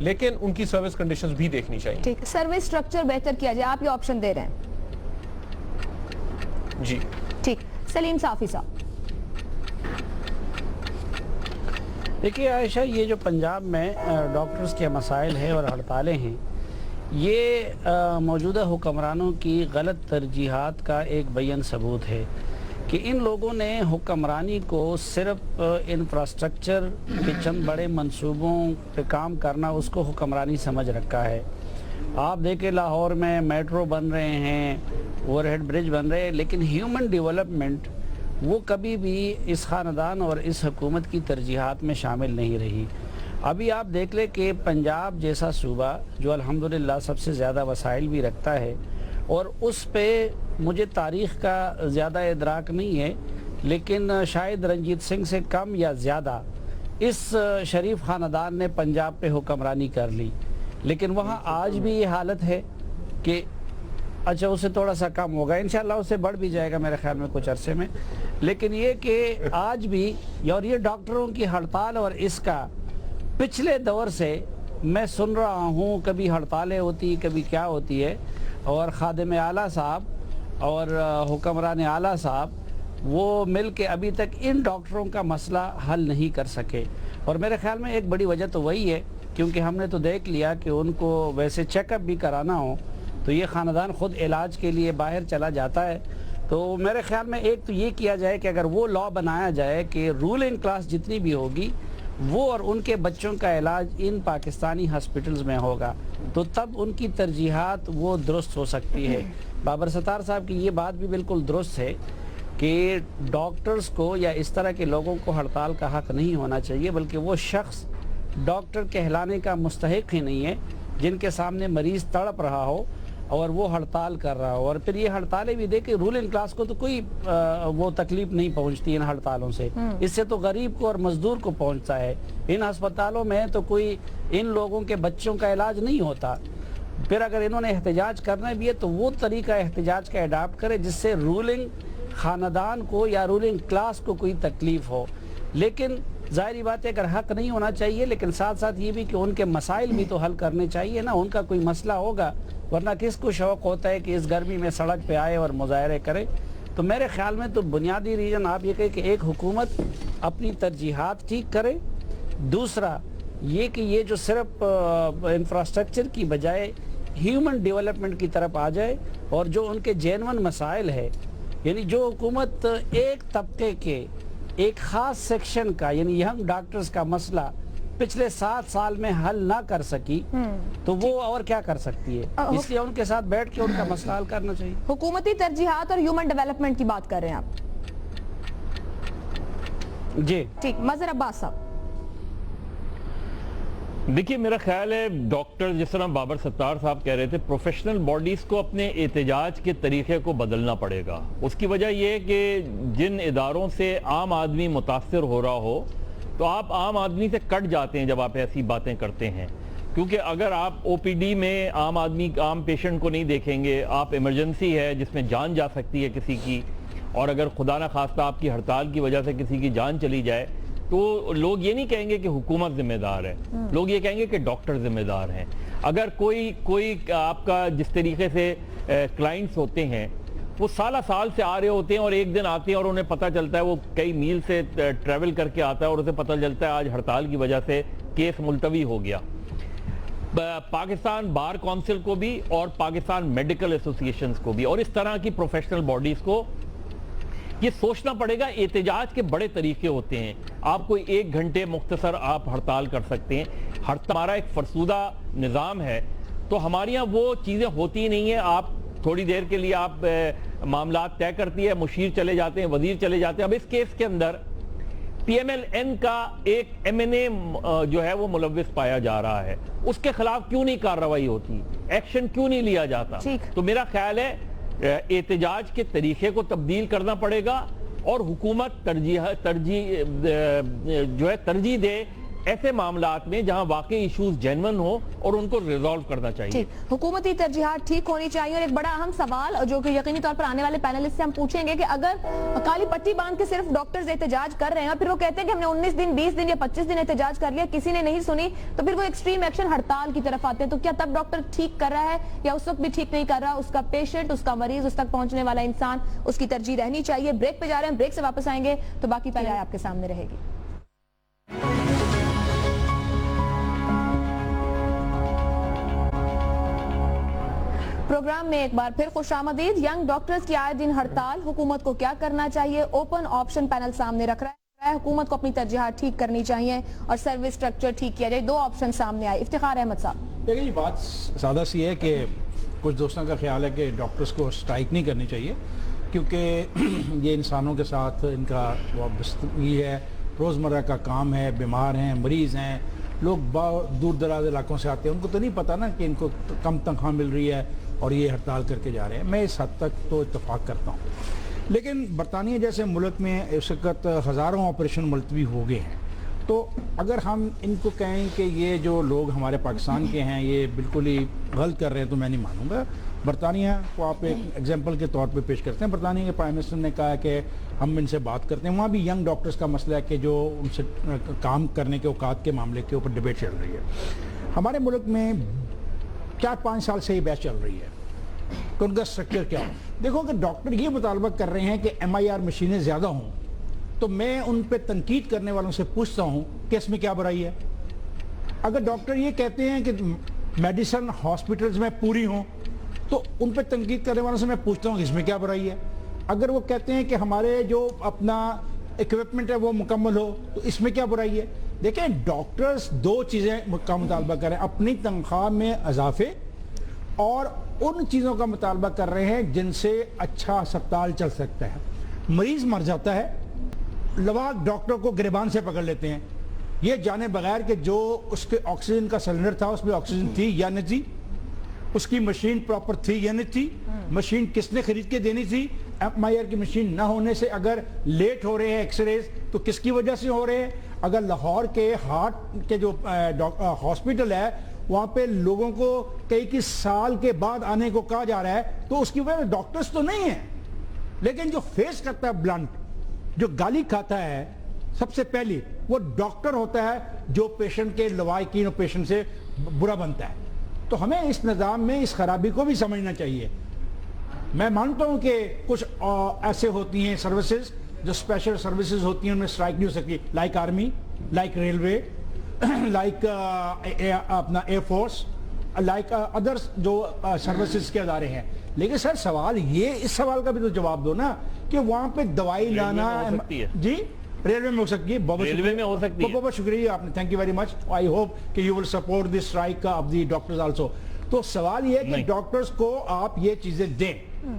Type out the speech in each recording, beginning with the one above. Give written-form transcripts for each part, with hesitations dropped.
لیکن ان کی service conditions بھی دیکھنی چاہیے. ٹھیک, سروس سٹرکچر بہتر کیا جائے, آپ یہ آپشن دے رہے ہیں. جی ٹھیک, سلیم صافی صاحب. دیکھیے عائشہ, یہ جو پنجاب میں ڈاکٹرز کے مسائل ہیں اور ہڑتالیں ہیں, یہ موجودہ حکمرانوں کی غلط ترجیحات کا ایک بیان ثبوت ہے کہ ان لوگوں نے حکمرانی کو صرف انفراسٹرکچر کے چند بڑے منصوبوں پہ کام کرنا اس کو حکمرانی سمجھ رکھا ہے. آپ دیکھیں لاہور میں میٹرو بن رہے ہیں, اوور ہیڈ برج بن رہے ہیں, لیکن ہیومن ڈیولپمنٹ وہ کبھی بھی اس خاندان اور اس حکومت کی ترجیحات میں شامل نہیں رہی. ابھی آپ دیکھ لیں کہ پنجاب جیسا صوبہ جو الحمدللہ سب سے زیادہ وسائل بھی رکھتا ہے, اور اس پہ مجھے تاریخ کا زیادہ ادراک نہیں ہے, لیکن شاید رنجیت سنگھ سے کم یا زیادہ اس شریف خاندان نے پنجاب پہ حکمرانی کر لی, لیکن وہاں آج بھی یہ حالت ہے کہ اچھا اسے تھوڑا سا کم ہوگا, انشاءاللہ اسے بڑھ بھی جائے گا میرے خیال میں کچھ عرصے میں, لیکن یہ کہ آج بھی اور یہ ڈاکٹروں کی ہڑتال اور اس کا پچھلے دور سے میں سن رہا ہوں, کبھی ہڑتالیں ہوتی کبھی کیا ہوتی ہے, اور خادم اعلیٰ صاحب اور حکمران اعلیٰ صاحب وہ مل کے ابھی تک ان ڈاکٹروں کا مسئلہ حل نہیں کر سکے. اور میرے خیال میں ایک بڑی وجہ تو وہی ہے کیونکہ ہم نے تو دیکھ لیا کہ ان کو ویسے چیک اپ بھی کرانا ہو تو یہ خاندان خود علاج کے لیے باہر چلا جاتا ہے. تو میرے خیال میں ایک تو یہ کیا جائے کہ اگر وہ لا بنایا جائے کہ رولنگ کلاس جتنی بھی ہوگی وہ اور ان کے بچوں کا علاج ان پاکستانی ہاسپٹلز میں ہوگا, تو تب ان کی ترجیحات وہ درست ہو سکتی ہے. بابر ستار صاحب کی یہ بات بھی بالکل درست ہے کہ ڈاکٹرز کو یا اس طرح کے لوگوں کو ہڑتال کا حق نہیں ہونا چاہیے, بلکہ وہ شخص ڈاکٹر کہلانے کا مستحق ہی نہیں ہے جن کے سامنے مریض تڑپ رہا ہو اور وہ ہڑتال کر رہا ہو. اور پھر یہ ہڑتالیں بھی دیکھیں, رولنگ کلاس کو تو کوئی وہ تکلیف نہیں پہنچتی ان ہڑتالوں سے, اس سے تو غریب کو اور مزدور کو پہنچتا ہے. ان ہسپتالوں میں تو کوئی ان لوگوں کے بچوں کا علاج نہیں ہوتا. پھر اگر انہوں نے احتجاج کرنا بھی ہے تو وہ طریقہ احتجاج کا اڈاپٹ کرے جس سے رولنگ خاندان کو یا رولنگ کلاس کو کوئی تکلیف ہو. لیکن ظاہری بات ہے اگر حق نہیں ہونا چاہیے, لیکن ساتھ ساتھ یہ بھی کہ ان کے مسائل بھی تو حل کرنے چاہیے نا, ان کا کوئی مسئلہ ہوگا, ورنہ کس کو شوق ہوتا ہے کہ اس گرمی میں سڑک پہ آئے اور مظاہرے کرے. تو میرے خیال میں تو بنیادی ریزن آپ یہ کہیں کہ ایک حکومت اپنی ترجیحات ٹھیک کرے, دوسرا یہ کہ یہ جو صرف انفراسٹرکچر کی بجائے ہیومن ڈیولپمنٹ کی طرف آ جائے, اور جو ان کے جینون مسائل ہے, یعنی جو حکومت ایک طبقے کے ایک خاص سیکشن کا یعنی ینگ ڈاکٹرز کا مسئلہ پچھلے 7 سال میں حل نہ کر سکی تو وہ اور کیا کر سکتی ہے, اس لیے ان کے ساتھ بیٹھ کے ان کا مسئلہ حل کرنا چاہیے. حکومتی ترجیحات اور ہیومن ڈیولپمنٹ کی بات کر رہے ہیں آپ. جی ٹھیک, مظہر عباس صاحب. دیکھیے میرا خیال ہے ڈاکٹر جس طرح بابر ستار صاحب کہہ رہے تھے, پروفیشنل باڈیز کو اپنے احتجاج کے طریقے کو بدلنا پڑے گا. اس کی وجہ یہ ہے کہ جن اداروں سے عام آدمی متاثر ہو رہا ہو تو آپ عام آدمی سے کٹ جاتے ہیں جب آپ ایسی باتیں کرتے ہیں, کیونکہ اگر آپ او پی ڈی میں عام آدمی عام پیشنٹ کو نہیں دیکھیں گے, آپ ایمرجنسی ہے جس میں جان جا سکتی ہے کسی کی, اور اگر خدا نہ خواستہ آپ کی ہڑتال کی وجہ سے کسی کی جان چلی جائے تو لوگ یہ نہیں کہیں گے کہ حکومت ذمہ دار ہے, لوگ یہ کہیں گے کہ ڈاکٹر ذمہ دار ہیں. اگر کوئی آپ کا جس طریقے سے کلائنٹس ہوتے ہیں وہ سالہ سال سے آ رہے ہوتے ہیں اور ایک دن آتے ہیں اور انہیں پتہ چلتا ہے, وہ کئی میل سے ٹریول کر کے آتا ہے اور اسے پتہ چلتا ہے آج ہڑتال کی وجہ سے کیس ملتوی ہو گیا. پاکستان بار کونسل کو بھی اور پاکستان میڈیکل ایسوسیشنز کو بھی اور اس طرح کی پروفیشنل باڈیز کو یہ سوچنا پڑے گا. احتجاج کے بڑے طریقے ہوتے ہیں, آپ کوئی 1 گھنٹے مختصر آپ ہڑتال کر سکتے ہیں. ہمارا ایک فرسودہ نظام ہے تو ہمارے یہاں وہ چیزیں ہوتی نہیں ہیں. آپ تھوڑی دیر کے لیے آپ معاملات طے کرتی ہے, مشیر چلے جاتے ہیں, وزیر چلے جاتے ہیں. اب اس کیس کے اندر پی ایم ایل این کا ایک ایم این اے جو ہے وہ ملوث پایا جا رہا ہے, اس کے خلاف کیوں نہیں کارروائی ہوتی, ایکشن کیوں نہیں لیا جاتا؟ تو میرا خیال ہے احتجاج کے طریقے کو تبدیل کرنا پڑے گا اور حکومت ترجیح دے ایسے معاملات میں جہاں واقعی ایشوز جینون ہو اور ان کو ریزالو کرنا چاہیے. ٹھیک، حکومتی ترجیحات ٹھیک ہونی چاہیے. اور ایک بڑا اہم سوال جو کہ یقینی طور پر آنے والے پینلسٹ سے ہم پوچھیں گے کہ اگر کالی پٹی باندھ کے صرف ڈاکٹرز احتجاج کر رہے ہیں اور پھر وہ کہتے ہیں کہ ہم نے 19 دن 20 دن یا 25 دن احتجاج کر لیا، کسی نے نہیں سنی، تو پھر وہ ایکسٹریم ایکشن ہڑتال کی طرف آتے ہیں، تو کیا تب ڈاکٹر ٹھیک کر رہا ہے یا اس وقت بھی ٹھیک نہیں کر رہا؟ اس کا پیشنٹ، اس کا مریض، اس تک پہنچنے والا انسان، اس کی ترجیح رہنی چاہیے. بریک پہ جا رہے ہیں، بریک سے واپس آئیں گے تو باقی پہلے آپ کے سامنے رہے گی. پروگرام میں ایک بار پھر خوش آمدید. ینگ ڈاکٹرز کی آئے دن ہڑتال، حکومت کو کیا کرنا چاہیے؟ اوپن آپشن پینل سامنے رکھ رہا ہے. حکومت کو اپنی ترجیحات ٹھیک کرنی چاہیے اور سروس سٹرکچر ٹھیک کیا جائے. دو آپشن سامنے آئے. افتخار احمد صاحب. دیکھیں یہ بات سادہ سی ہے کہ کچھ دوستوں کا خیال ہے کہ ڈاکٹرز کو اسٹرائک نہیں کرنی چاہیے کیونکہ یہ انسانوں کے ساتھ ان کا وابستگی ہے، روزمرہ کا کام ہے، بیمار ہیں، مریض ہیں، لوگ دور دراز علاقوں سے آتے ہیں، ان کو تو نہیں پتہ نا کہ ان کو کم تنخواہ مل رہی ہے اور یہ ہڑتال کر کے جا رہے ہیں. میں اس حد تک تو اتفاق کرتا ہوں، لیکن برطانیہ جیسے ملک میں اس وقت ہزاروں آپریشن ملتوی ہو گئے ہیں، تو اگر ہم ان کو کہیں کہ یہ جو لوگ ہمارے پاکستان کے ہیں یہ بالکل ہی غلط کر رہے ہیں تو میں نہیں مانوں گا. برطانیہ کو آپ ایک ایگزامپل کے طور پہ پیش کرتے ہیں. برطانیہ کے پرائم منسٹر نے کہا کہ ہم ان سے بات کرتے ہیں. وہاں بھی ینگ ڈاکٹرز کا مسئلہ ہے کہ جو ان سے کام کرنے کے اوقات کے معاملے کے اوپر ڈبیٹ چل رہی ہے. ہمارے ملک میں 4-5 سال سے یہ بحث چل رہی ہے کہ ان کا اسٹرکچر کیا ہو. دیکھو کہ ڈاکٹر یہ مطالبہ کر رہے ہیں کہ MIR مشینیں زیادہ ہوں، تو میں ان پہ تنقید کرنے والوں سے پوچھتا ہوں کہ اس میں کیا برائی ہے؟ اگر ڈاکٹر یہ کہتے ہیں کہ میڈیسن ہاسپٹلز میں پوری ہوں تو ان پہ تنقید کرنے والوں سے میں پوچھتا ہوں کہ اس میں کیا برائی ہے؟ اگر وہ کہتے ہیں کہ ہمارے جو اپنا ایکوپمنٹ ہے وہ مکمل ہو تو اس میں کیا برائی ہے؟ دیکھیں ڈاکٹرز دو چیزیں کا مطالبہ کر رہے ہیں، اپنی تنخواہ میں اضافے اور ان چیزوں کا مطالبہ کر رہے ہیں جن سے اچھا ہسپتال چل سکتا ہے. مریض مر جاتا ہے، لواحق ڈاکٹر کو گریبان سے پکڑ لیتے ہیں یہ جانے بغیر کہ جو اس کے آکسیجن کا سلنڈر تھا اس میں آکسیجن تھی یا نہیں تھی، اس کی مشین پراپر تھی یا نہیں تھی، مشین کس نے خرید کے دینی تھی. MIR کی مشین نہ ہونے سے اگر لیٹ ہو رہے ہیں ایکس ریز تو کس کی وجہ سے ہو رہے ہیں؟ اگر لاہور کے ہارٹ کے جو ہاسپٹل ہے وہاں پہ لوگوں کو کئی سال کے بعد آنے کو کہا جا رہا ہے تو اس کی وجہ ڈاکٹرز تو نہیں ہیں، لیکن جو فیس کرتا ہے بلنٹ، جو گالی کھاتا ہے سب سے پہلی وہ ڈاکٹر ہوتا ہے جو پیشنٹ کے لواحقین اور پیشنٹ سے برا بنتا ہے. تو ہمیں اس نظام میں اس خرابی کو بھی سمجھنا چاہیے. میں مانتا ہوں کہ کچھ ایسے ہوتی ہیں سروسز جو اسپیشل سروسز ہوتی ہیں ان میں اسٹرائک نہیں ہو سکتی، like army, like railway, like اپنا ایئر فورس، لائک ادرس جو سروسز کے ادارے ہیں. لیکن سر سوال یہ، اس سوال کا بھی تو جواب دو نا کہ وہاں پہ دوائی لانا جی ریلوے میں ہو سکتی ہے. ریلوے میں ہو سکتی ہے. بہت شکریہ آپ نے، thank you very much. I hope کہ you will support the strike of the doctors also. تو سوال یہ ہے کہ ڈاکٹرز کو آپ یہ چیزیں دیں،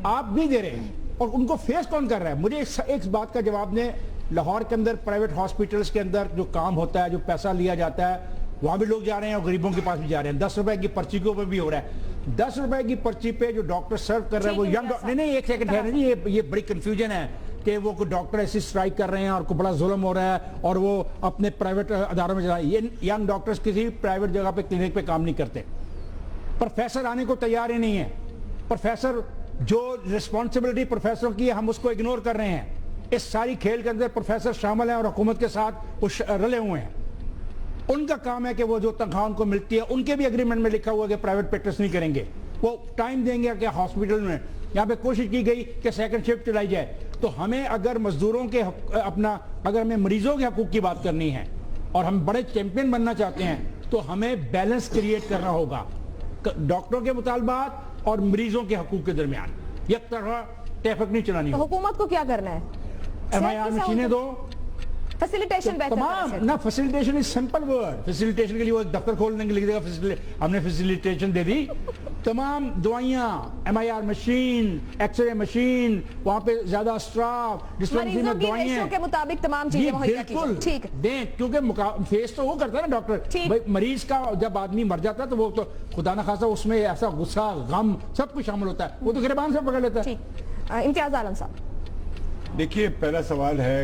آپ نہیں دے رہے ہیں اور ان کو فیس کون کر رہا ہے؟ مجھے ایک بات کا جواب دیں. لاہور کے اندر پرائیویٹ ہاسپٹلس کے اندر جو کام ہوتا ہے، جو پیسہ لیا جاتا ہے، وہاں بھی لوگ جا رہے ہیں اور غریبوں کے پاس بھی جا رہے ہیں. 10 روپے کی پرچی کے اوپر بھی ہو رہا ہے. 10 روپے کی پرچی پہ جو ڈاکٹر سرو کر رہا ہے وہ ینگ، نہیں ایک سیکنڈ ہے جی، یہ بڑی کنفیوژن ہے کہ وہ کوئی ڈاکٹر ایسی اسٹرائک کر رہے ہیں اور کوئی بڑا ظلم ہو رہا ہے اور وہ اپنے پرائیویٹ اداروں میں جا رہے ہیں. یہ ینگ ڈاکٹرز کسی پرائیویٹ جگہ پہ کلینک پہ کام نہیں کرتے. پروفیسر آنے کو تیار ہی نہیں ہے. پروفیسر جو رسپانسبلٹی پروفیسروں کی ہے ہم اس کو اگنور کر رہے ہیں. اس ساری کھیل کے اندر پروفیسر شامل ہیں اور حکومت کے ساتھ رلے ہوئے ہیں. ان کا کام ہے کہ وہ جو تنخواہ ان کو ملتی ہے ان کے بھی اگریمنٹ میں لکھا ہوا ہے کہ پرائیویٹ پریکٹس نہیں کریں گے. وہ ٹائم دیں گے کہ ہاسپٹل میں یہاں پہ کوشش کی گئی کہ سیکنڈ شفٹ چلائی جائے. تو ہمیں اگر مزدوروں کے اگر ہمیں مریضوں کے حقوق کی بات کرنی ہے اور ہم بڑے چیمپئن بننا چاہتے ہیں تو ہمیں بیلنس کریٹ کرنا ہوگا ڈاکٹروں کے مطالبات اور مریضوں کے حقوق کے درمیان. یک طرح ٹریفک نہیں چلانی. حکومت کو کیا کرنا ہے؟ MIR مشینیں دو، فیسیلیٹیشن بہتر تمام نہ. Facilitation is simple word. Facilitation کے لیے وہ ایک دفتر کھولنے کے لیے لکھ دے گا ہم نے فیسیلیٹیشن دے دی. تمام دوائیاں، MIR machine, X ray machine, وہاں پہ زیادہ اسٹاف، ڈسپینسری میں دوائیں کے مطابق تمام چیزیں مہیا کیجئے. ٹھیک دیں کیونکہ فیس تو وہ کرتا ہے نا ڈاکٹر. مریض کا جب آدمی مر جاتا ہے تو وہ تو خدا نہ خاصا اس میں ایسا غصہ، غم سب کچھ شامل ہوتا ہے، وہ تو گریبان سے پکڑ لیتا ہے. امتیاز عالم صاحب. دیکھیے پہلا سوال ہے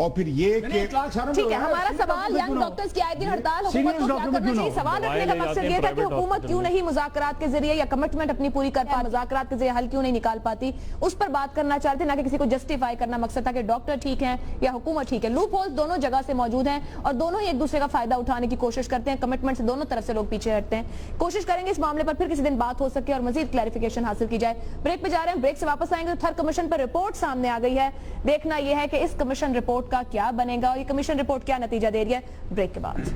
اور پھر یہ کہ ٹھیک ہے ہمارا سوال ینگ ڈاکٹرز کی آئے دن ہڑتال حکومت کو کیا کرنا چاہیے. سوال رکھنے کا مقصد یہ تھا کہ حکومت کیوں نہیں مذاکرات کے ذریعے یا کمٹمنٹ اپنی پوری کر پاتی, مذاکرات کے ذریعے حل کیوں نہیں نکال پاتی, اس پر بات کرنا چاہتے نہ کہ کسی کو جسٹیفائی کرنا. مقصد تھا کہ ڈاکٹر ٹھیک ہیں یا حکومت ٹھیک ہے. لوپ ہولز دونوں جگہ سے موجود ہیں اور دونوں ہی ایک دوسرے کا فائدہ اٹھانے کی کوشش کرتے ہیں. کمٹمنٹ سے دونوں طرف سے لوگ پیچھے ہٹتے ہیں. کوشش کریں گے اس معاملے پر پھر کسی دن بات ہو سکے اور مزید کلیریفیکیشن حاصل کی جائے. بریک پہ جا رہے ہیں, بریک سے واپس آئیں گے تو تھر کمیشن پر رپورٹ سامنے آ گئی ہے. دیکھنا یہ ہے کہ اس کمیشن رپورٹ کا کیا بنے گا اور یہ کمیشن رپورٹ کیا نتیجہ دے رہی ہے. بریک کے بعد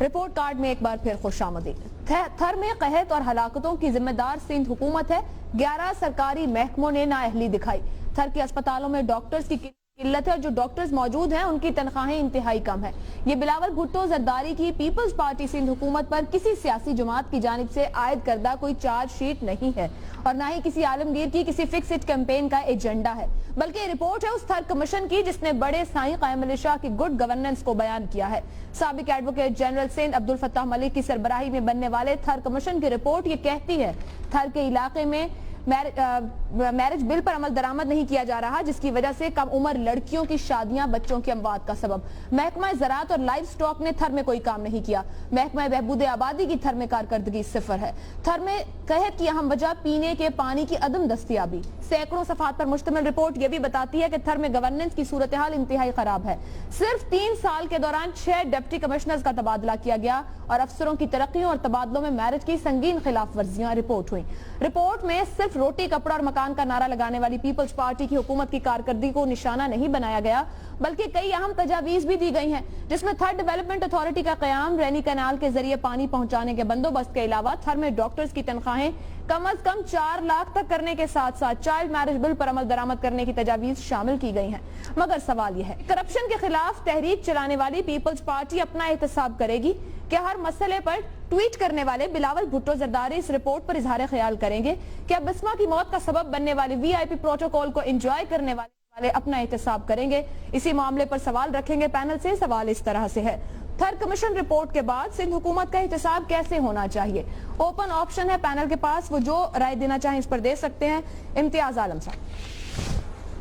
رپورٹ کارڈ میں ایک بار پھر خوش آمدید. تھر میں قحط اور ہلاکتوں کی ذمہ دار سندھ حکومت ہے. 11 سرکاری محکموں نے نااہلی دکھائی. تھر کے اسپتالوں میں ڈاکٹرز کی قلت ہے اور جو ڈاکٹرز موجود ہیں ان کی تنخواہیں انتہائی کم ہیں. یہ بلاول بھٹو زرداری کی پیپلز پارٹی سندھ حکومت پر کسی سیاسی جماعت کی جانب سے عائد کردہ کوئی چارج شیٹ نہیں ہے اور نہ ہی کسی عالمگیر کی کسی فکس اٹ کیمپین کا ایجنڈا ہے, بلکہ یہ رپورٹ ہے اس تھر کمیشن کی جس نے بڑے سائیں قائم علی شاہ کی گڈ گورننس کو بیان کیا ہے. سابق ایڈوکیٹ جنرل سندھ عبدالفتاح ملک کی سربراہی میں بننے والے تھر کمیشن کی رپورٹ یہ کہتی ہے تھر کے علاقے میں میرج بل پر عمل درآمد نہیں کیا جا رہا, جس کی وجہ سے کم عمر لڑکیوں کی شادیاں بچوں کی اموات کا سبب. محکمہ زراعت اور لائف سٹاک نے تھر میں کوئی کام نہیں کیا. محکمہ بہبود آبادی کی تھر میں کارکردگی صفر ہے. تھر میں قحط کی اہم وجہ پینے کے پانی کی عدم دستیابی. سینکڑوں صفحات پر مشتمل رپورٹ یہ بھی بتاتی ہے کہ تھر میں گورننس کی صورتحال انتہائی خراب ہے. صرف 3 سال کے دوران 6 ڈپٹی کمشنرز کا تبادلہ کیا گیا اور افسروں کی ترقیوں اور تبادلوں میں میرج کی سنگین خلاف ورزیاں رپورٹ ہوئیں. رپورٹ میں صرف روٹی کپڑا اور مکان کا نعرہ لگانے والی پیپلز پارٹی کی حکومت کی کارکردگی کو نشانہ نہیں بنایا گیا, بلکہ کئی اہم تجاویز بھی دی گئی ہیں, جس میں تھر ڈیولپمنٹ اتھارٹی کا قیام, رینی کینال کے ذریعے پانی پہنچانے کے بندوبست کے علاوہ تھر میں ڈاکٹرز کی تنخواہیں کم از کم 4 لاکھ تک کرنے کے ساتھ ساتھ چائلڈ میرج بل پر عمل درآمد کرنے کی تجاویز شامل کی گئی ہیں. مگر سوال یہ ہے, کرپشن کے خلاف تحریک چلانے والی پیپلز پارٹی اپنا احتساب کرے گی کہ ہر مسئلے پر ٹویٹ کرنے والے بلاول بھٹو زرداری اس رپورٹ پر اظہار خیال کریں گے کہ اب بسما کی موت کا سبب بننے والی وی آئی پی پروٹوکول کو انجوائے کرنے والے اپنا احتساب کریں گے؟ اسی معاملے پر سوال رکھیں گے پینل سے. سوال اس طرح سے ہے, تھر کمیشن رپورٹ کے بعد سندھ حکومت کا احتساب کیسے ہونا چاہیے؟ اوپن آپشن ہے پینل کے پاس, وہ جو رائے دینا چاہیں اس پر دے سکتے ہیں. امتیاز عالم صاحب.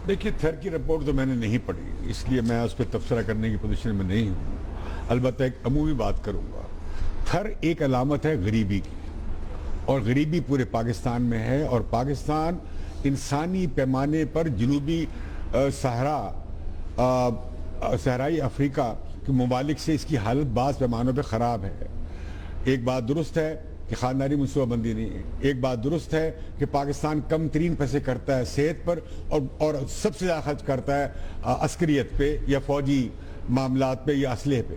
دیکھیے تھر کی رپورٹ تو میں نے نہیں پڑھی, اس لیے میں اس پہ تبصرہ کرنے کی پوزیشن میں نہیں ہوں. البتہ ایک عمومی بات کروں گا. تھر ایک علامت ہے غریبی کی, اور غریبی پورے پاکستان میں ہے, اور پاکستان انسانی پیمانے پر جنوبی صحرائی افریقہ کے ممالک سے اس کی حالت بعض پیمانوں پہ خراب ہے. ایک بات درست ہے کہ خاندانی منصوبہ بندی نہیں ہے. ایک بات درست ہے کہ پاکستان کم ترین پیسے کرتا ہے صحت پر, اور سب سے زیادہ خرچ کرتا ہے عسکریت پہ یا فوجی معاملات پہ یا اسلحے پہ.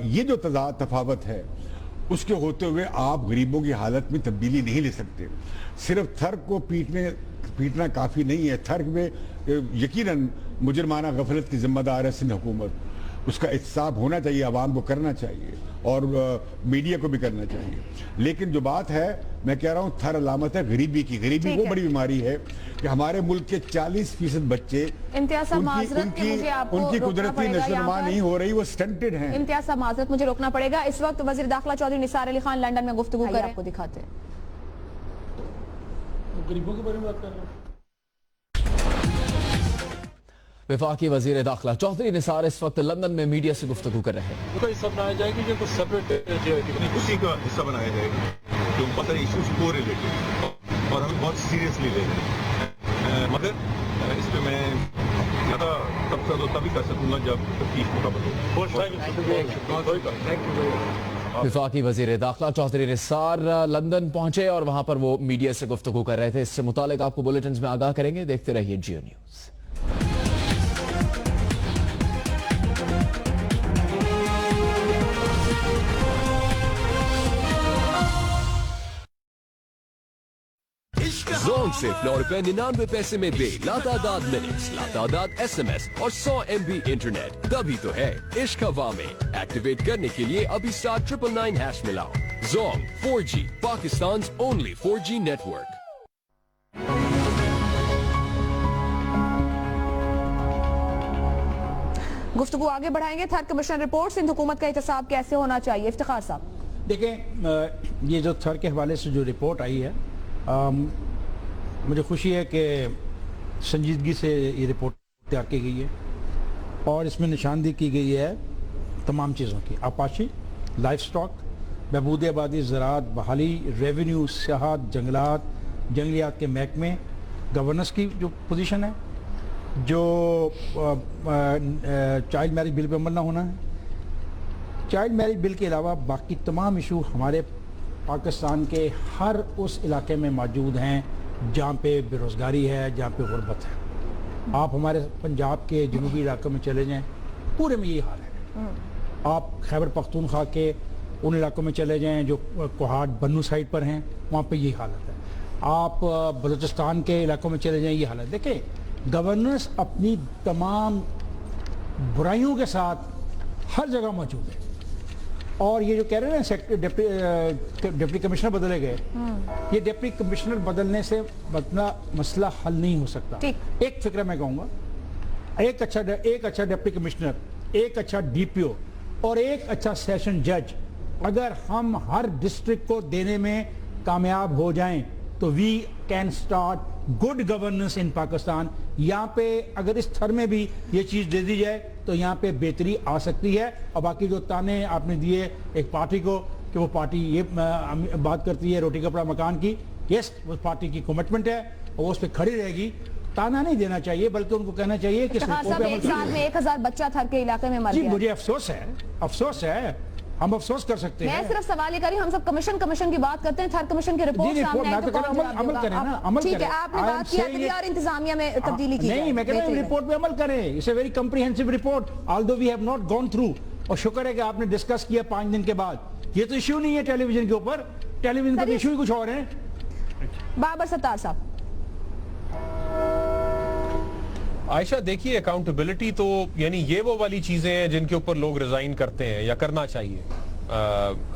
یہ جو تفاوت ہے اس کے ہوتے ہوئے آپ غریبوں کی حالت میں تبدیلی نہیں لے سکتے. صرف تھر کو پیٹنا کافی نہیں ہے. تھر میں یقیناً مجرمانہ غفلت کی ذمہ دار ہے سندھ حکومت. اس کا احتساب ہونا چاہیے, عوام کو کرنا چاہیے اور میڈیا کو بھی کرنا چاہیے. لیکن جو بات ہے, میں کہہ رہا ہوں تھر علامت ہے غریبی کی. غریبی وہ بڑی بیماری ہے کہ ہمارے ملک کے 40% بچے ان کی قدرتی نشو و نما نہیں ہو رہی, وہ سٹنٹڈ ہیں. امتیاز صاحب معذرت, مجھے روکنا پڑے گا. اس وقت وزیر داخلہ چودھری نثار علی خان لندن میں گفتگو کر رہے ہیں, آپ کو دکھاتے ہیں. غریبوں کے بارے میں بات کر رہے ہیں. وفاقی وزیر داخلہ چودھری نثار اس وقت لندن میں میڈیا سے گفتگو کر رہے ہیں. اس کا حصہ بنایا جائے گا یا کچھ سپریٹ اسی کا حصہ بنایا جائے گا جو مطلب ایشوز کو ریلیٹڈ اور ہمیں بہت سیریسلی لے گا. مگر اس پہ میں زیادہ تبصرہ تو تبھی کر سکوں گا جب تفتیش مکمل ہو. وفاقی وزیر داخلہ چودھری نثار لندن پہنچے اور وہاں پر وہ میڈیا سے گفتگو کر رہے تھے. اس سے متعلق آپ کو بلیٹنز میں آگاہ کریں گے. دیکھتے رہیے جیو نیوز. زون سے ₹100 99 پیسے میں دے لاتعداد منٹس, لاتعداد SMS اور 100 MB انٹرنیٹ. تبھی تو ہے عشق ہوا میں. ایکٹیویٹ کرنے کے لیے ابھی *999# ملاؤ. زون 4G, پاکستان's only 4G نیٹورک. گفتگو آگے بڑھائیں گے. تھر کمیشن رپورٹ, سندھ حکومت کا احتساب کیسے ہونا چاہیے؟ افتخار صاحب. دیکھیں یہ جو تھر کے حوالے سے جو رپورٹ آئی ہے مجھے خوشی ہے کہ سنجیدگی سے یہ رپورٹ تیار کی گئی ہے اور اس میں نشاندہی کی گئی ہے تمام چیزوں کی، آپاشی، لائف سٹاک، بہبود آبادی، زراعت، بحالی، ریونیو، سیاحت، جنگلات، جنگلیات کے محکمے، گورننس کی جو پوزیشن ہے، جو چائلڈ میرج بل پہ عمل نہ ہونا ہے، چائلڈ میرج بل کے علاوہ باقی تمام ایشو ہمارے پاکستان کے ہر اس علاقے میں موجود ہیں جہاں پہ بے روزگاری ہے، جہاں پہ غربت ہے۔ آپ ہمارے پنجاب کے جنوبی علاقوں میں چلے جائیں، پورے میں یہی حال ہے۔ آپ خیبر پختونخوا کے ان علاقوں میں چلے جائیں جو کوہاٹ بنو سائڈ پر ہیں، وہاں پہ یہی حالت ہے۔ آپ بلوچستان کے علاقوں میں چلے جائیں، یہ حالت۔ دیکھیں گورننس اپنی تمام برائیوں کے ساتھ ہر جگہ موجود ہے، اور یہ جو کہہ رہے ہیں ڈپٹی کمشنر بدلے گئے، یہ ڈپٹی کمشنر بدلنے سے مسئلہ حل نہیں ہو سکتا۔ ایک فکر میں کہوں گا، ایک اچھا ڈپٹی کمشنر، ایک اچھا ڈی پی او اور ایک اچھا سیشن جج اگر ہم ہر ڈسٹرکٹ کو دینے میں کامیاب ہو جائیں تو we can start good governance in Pakistan. یہاں پہ اگر اس تھر میں بھی یہ چیز دے دی جائے تو یہاں پہ بہتری آ سکتی ہے۔ اور باقی جو تانے آپ نے دیے ایک پارٹی کو کہ وہ پارٹی یہ بات کرتی ہے روٹی کپڑا مکان کی، یس وہ پارٹی کی کمٹمنٹ ہے اور وہ اس پہ کھڑی رہے گی۔ تانا نہیں دینا چاہیے بلکہ ان کو کہنا چاہیے کہ ایک ساتھ میں 1000 بچہ تھر کے علاقے میں مر گیا۔ جی مجھے افسوس ہے، ہم افسوس کر سکتے ہیں۔ میں صرف سوال یہ کری، ہم سب کمیشن کی بات کرتے ہیں، تھر کمیشن کی رپورٹ سامنے آئی تو عمل کریں نا، عمل کریں۔ ٹھیک ہے، آپ نے بات کیا عدلیہ اور انتظامیہ میں تبدیلی کی نہیں، میں کہہ رہا ہوں رپورٹ پہ عمل کریں۔ It's a very comprehensive report although we have not gone through، اور شکر ہے کہ آپ نے ڈسکس کیا 5 دن کے بعد۔ یہ تو ایشو نہیں ہے ٹیلی ویژن کے اوپر، ٹیلی ویژن کا ایشو ہی کچھ اور ہے۔ بابر ستار صاحب، عائشہ دیکھیے اکاؤنٹیبلٹی تو یعنی یہ وہ والی چیزیں ہیں جن کے اوپر لوگ ریزائن کرتے ہیں یا کرنا چاہیے،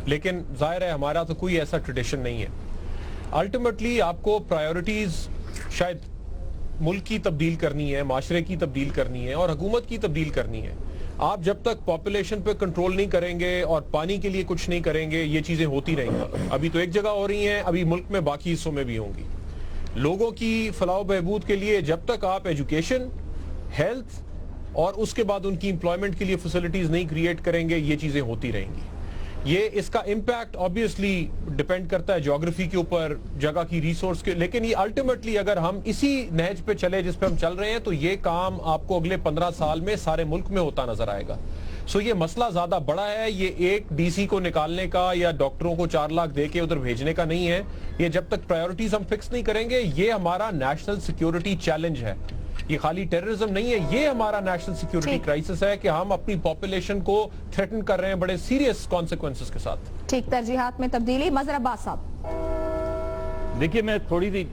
لیکن ظاہر ہے ہمارا تو کوئی ایسا ٹریڈیشن نہیں ہے۔ الٹیمیٹلی آپ کو پرائیورٹیز شاید ملک کی تبدیل کرنی ہے، معاشرے کی تبدیل کرنی ہے اور حکومت کی تبدیل کرنی ہے۔ آپ جب تک پاپولیشن پہ کنٹرول نہیں کریں گے اور پانی کے لیے کچھ نہیں کریں گے یہ چیزیں ہوتی رہیں گی۔ ابھی تو ایک جگہ ہو رہی ہیں، ابھی ملک میں باقی حصوں میں بھی ہوں گی۔ لوگوں کی فلاح و بہبود کے لیے جب تک آپ ایجوکیشن، ہیلتھ اور اس کے بعد ان کی امپلائمنٹ کے لیے فیسلٹیز نہیں کریٹ کریں گے یہ چیزیں ہوتی رہیں گی۔ یہ اس کا امپیکٹ آبویسلی ڈیپینڈ کرتا ہے جیوگرافی کے اوپر، جگہ کی ریسورس کے، لیکن یہ الٹیمیٹلی اگر ہم اسی نہج پہ چلے جس پہ ہم چل رہے ہیں تو یہ کام آپ کو اگلے 15 سال میں سارے ملک میں ہوتا نظر آئے گا۔ سو یہ مسئلہ زیادہ بڑا ہے، یہ ایک ڈی سی کو نکالنے کا یا ڈاکٹروں کو 4 لاکھ دے کے ادھر بھیجنے کا نہیں ہے۔ یہ جب تک پرائیورٹیز ہم فکس نہیں کریں گے، یہ ہمارا نیشنل سیکیورٹی چیلنج ہے۔ یہ خالی ٹیررزم نہیں ہے، یہ ہمارا نیشنل سیکیورٹی کرائسس ہے کہ ہم اپنی پاپولیشن کو تھریٹن کر رہے ہیں بڑے سیریس کانسیکوینسز کے ساتھ۔ ٹھیک، ترجیحات میں تبدیلی۔ مظہر عباس صاحب، دیکھیے میں تھوڑی سی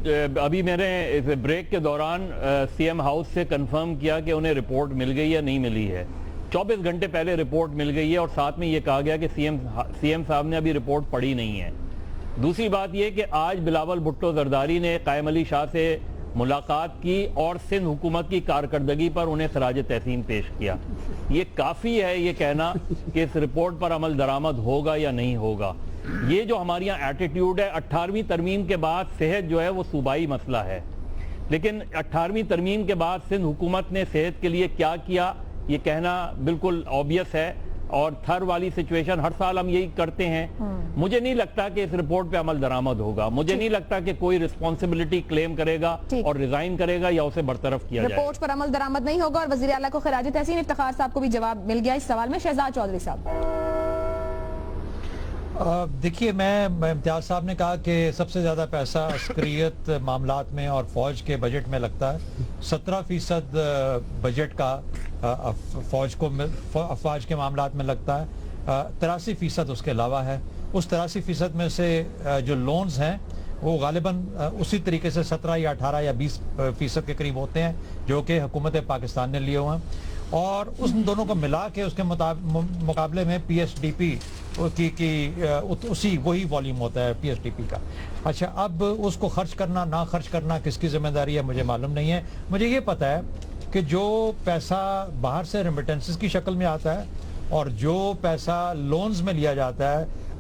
ابھی میں نے بریک کے دوران سی ایم ہاؤس سے کنفرم کیا کہ انہیں رپورٹ مل گئی یا نہیں ملی ہے۔ 24 گھنٹے پہلے رپورٹ مل گئی ہے اور ساتھ میں یہ کہا گیا کہ سی ایم صاحب نے ابھی رپورٹ پڑھی نہیں ہے۔ دوسری بات یہ کہ آج بلاول بھٹو زرداری نے قائم علی شاہ سے ملاقات کی اور سندھ حکومت کی کارکردگی پر انہیں خراج تحسین پیش کیا۔ یہ کافی ہے یہ کہنا کہ اس رپورٹ پر عمل درآمد ہوگا یا نہیں ہوگا۔ یہ جو ہماری یہاں ایٹیٹیوڈ ہے، 18ویں ترمیم کے بعد صحت جو ہے وہ صوبائی مسئلہ ہے، لیکن 18ویں ترمیم کے بعد سندھ حکومت نے صحت کے لیے کیا کیا یہ کہنا بالکل آبیس ہے، اور تھر والی سچویشن ہر سال ہم یہی کرتے ہیں۔ مجھے نہیں لگتا کہ اس رپورٹ پہ عمل درآمد ہوگا، مجھے نہیں لگتا کہ کوئی رسپانسبلٹی کلیم کرے گا اور ریزائن کرے گا یا اسے برطرف کیا جائے۔ رپورٹ پر عمل درآمد نہیں ہوگا اور وزیر اعلیٰ کو خراج تحسین۔ افتخار صاحب کو بھی جواب مل گیا اس سوال میں۔ شہزاد چودھری صاحب، دیکھیے میں امتیاز صاحب نے کہا کہ سب سے زیادہ پیسہ عسکریت معاملات میں اور فوج کے بجٹ میں لگتا ہے۔ 17% بجٹ کا افواج کے معاملات میں لگتا ہے، 83% اس کے علاوہ ہے۔ اس 83% میں سے جو لونز ہیں وہ غالباً اسی طریقے سے 17 یا 18 یا 20% کے قریب ہوتے ہیں جو کہ حکومت پاکستان نے لیے ہوئے ہیں، اور اس دونوں کو ملا کے اس کے مقابلے میں پی ایس ڈی پی کی اسی وہی والیوم ہوتا ہے پی ایس ڈی پی کا۔ اچھا، اب اس کو خرچ کرنا نہ خرچ کرنا کس کی ذمہ داری ہے مجھے معلوم نہیں ہے۔ مجھے یہ پتہ ہے کہ جو پیسہ باہر سے ریمیٹنسز کی شکل میں آتا ہے اور جو پیسہ لونز میں لیا جاتا ہے،